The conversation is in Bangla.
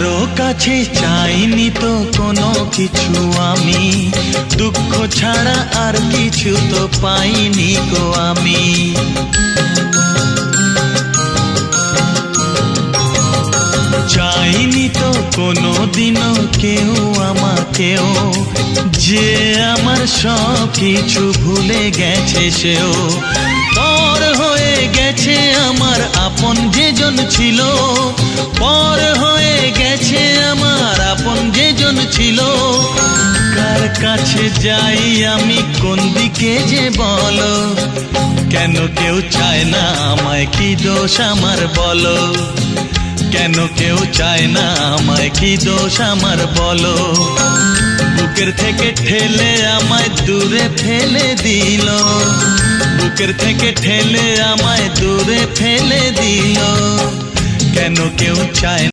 কারো কাছে চাইনি তো কোনো কিছু আমি, দুঃখ ছাড়া আর কিছু তো পাইনি গো আমি। চাইনি তো কোনো দিনও কেউ আমাকেও, যে আমার সব কিছু ভুলে গেছে সেও। পর হয়ে গেছে আমার আপন যেজন ছিল, পর হয়ে গেছে আমার আপন যেজন ছিল। কার কাছে যাই আমি, কোন দিকে যে বলো, কেন কেউ চায় না আমায়, কি দোষ আমার বলো, কেন কেউ চায় না আমায়, কি দোষ আমার বলো। বুকের থেকে ঠেলে আমায় দূরে ফেলে দিল, বুকের থেকে ঠেলে আমায় দূরে ফেলে দিল, কেন কেউ চায়